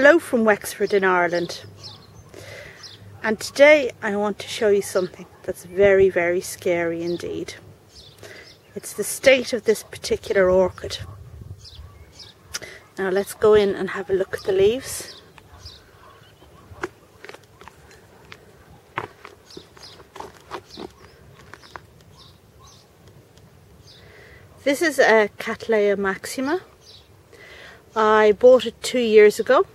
Hello from Wexford in Ireland, and today I want to show you something that's very, very scary indeed. It's the state of this particular orchid. Now let's go in and have a look at the leaves. This is a Cattleya maxima. I bought it 2 years ago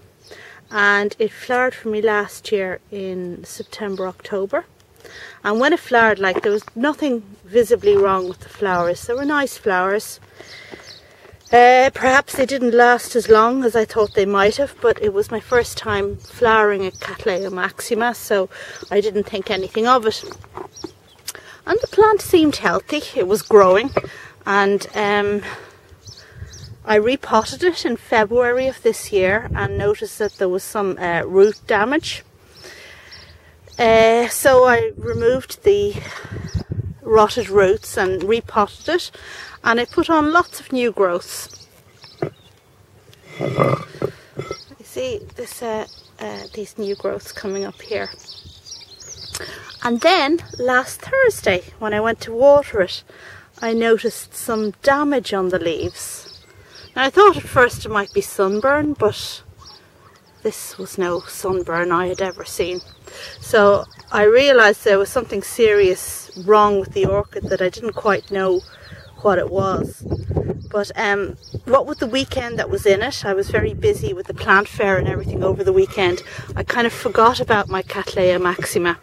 and it flowered for me last year in September, October. And when it flowered, there was nothing visibly wrong with the flowers. They were nice flowers. Perhaps they didn't last as long as I thought they might have, but it was my first time flowering a Cattleya maxima, so I didn't think anything of it. And the plant seemed healthy. It was growing, and I repotted it in February of this year and noticed that there was some root damage. So I removed the rotted roots and repotted it, and I put on lots of new growths. You see this, these new growths coming up here. And then last Thursday, when I went to water it, I noticed some damage on the leaves. Now, I thought at first it might be sunburn, but this was no sunburn I had ever seen. So I realised there was something serious wrong with the orchid that I didn't quite know what it was. But what with the weekend that was in it, I was very busy with the plant fair and everything over the weekend. I kind of forgot about my Cattleya maxima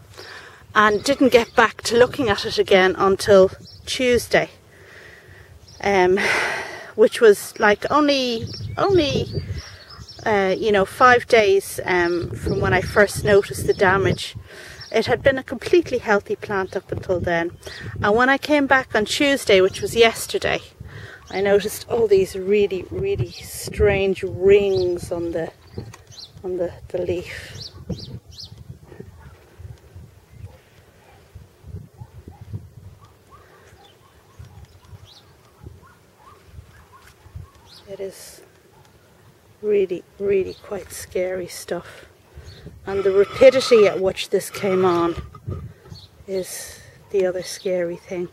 and didn't get back to looking at it again until Tuesday. Which was only 5 days from when I first noticed the damage. It had been a completely healthy plant up until then, and when I came back on Tuesday, which was yesterday, I noticed all these really, really strange rings on the leaf. It is really, really quite scary stuff. And the rapidity at which this came on is the other scary thing.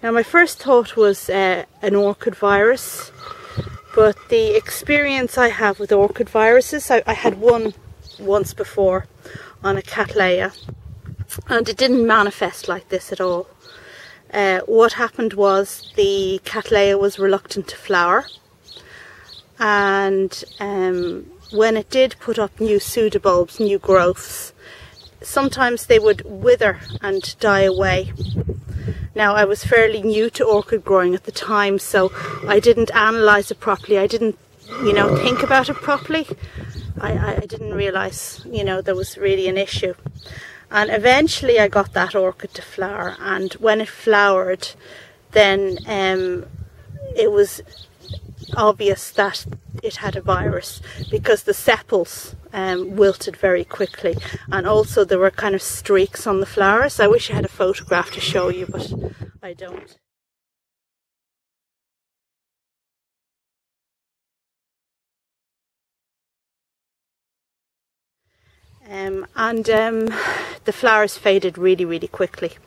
Now, my first thought was an orchid virus, but the experience I have with orchid viruses, I had one once before on a Cattleya, and it didn't manifest like this at all. What happened was the Cattleya was reluctant to flower, and when it did put up new pseudobulbs, new growths, sometimes they would wither and die away. Now, I was fairly new to orchid growing at the time, so I didn't analyse it properly. I didn't, think about it properly. I didn't realise, there was really an issue. And eventually I got that orchid to flower, and when it flowered, then it was obvious that it had a virus, because the sepals wilted very quickly, and also there were kind of streaks on the flowers. I wish I had a photograph to show you, but I don't. The flowers faded really, really quickly,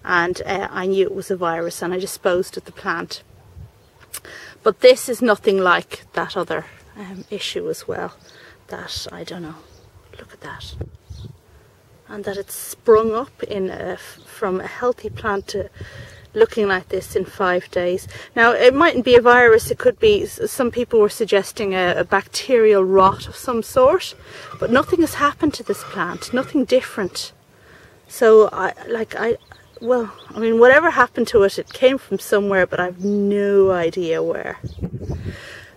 and I knew it was a virus, and I disposed of the plant. But this is nothing like that other issue as well, that, I don't know, look at that, and that it's sprung up from a healthy plant to looking like this in 5 days. Now, it mightn't be a virus, it could be, some people were suggesting a bacterial rot of some sort, but nothing has happened to this plant, nothing different. So whatever happened to it, it came from somewhere, but I've no idea where.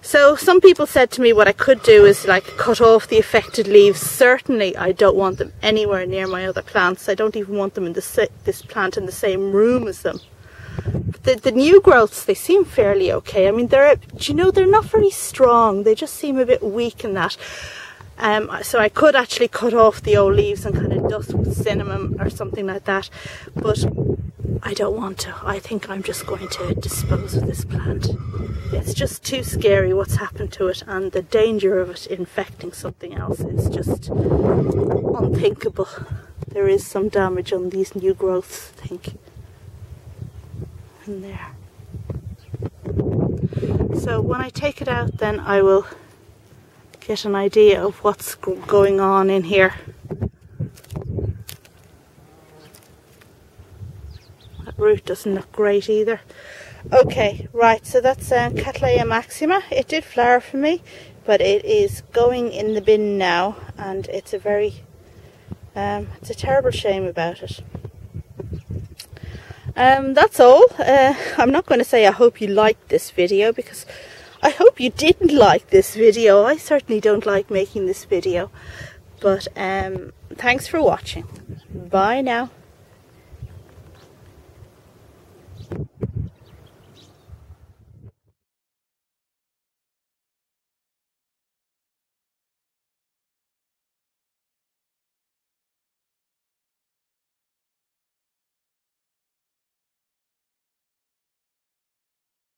So some people said to me what I could do is cut off the affected leaves. Certainly I don't want them anywhere near my other plants. I don't even want them in this plant in the same room as them. The new growths, they seem fairly okay. I mean, they're not very strong. They just seem a bit weak in that. So I could actually cut off the old leaves and kind of dust with cinnamon or something like that, but I don't want to. I think I'm just going to dispose of this plant. It's just too scary what's happened to it, and the danger of it infecting something else is just unthinkable. There is some damage on these new growths, I think, in there. So when I take it out, then I will get an idea of what's going on in here. That root doesn't look great either. Okay, right, so that's Cattleya maxima. It did flower for me, but it is going in the bin now, and it's a very, it's a terrible shame about it. That's all. I'm not going to say I hope you liked this video, because I hope you didn't like this video. I certainly don't like making this video. But thanks for watching. Bye now.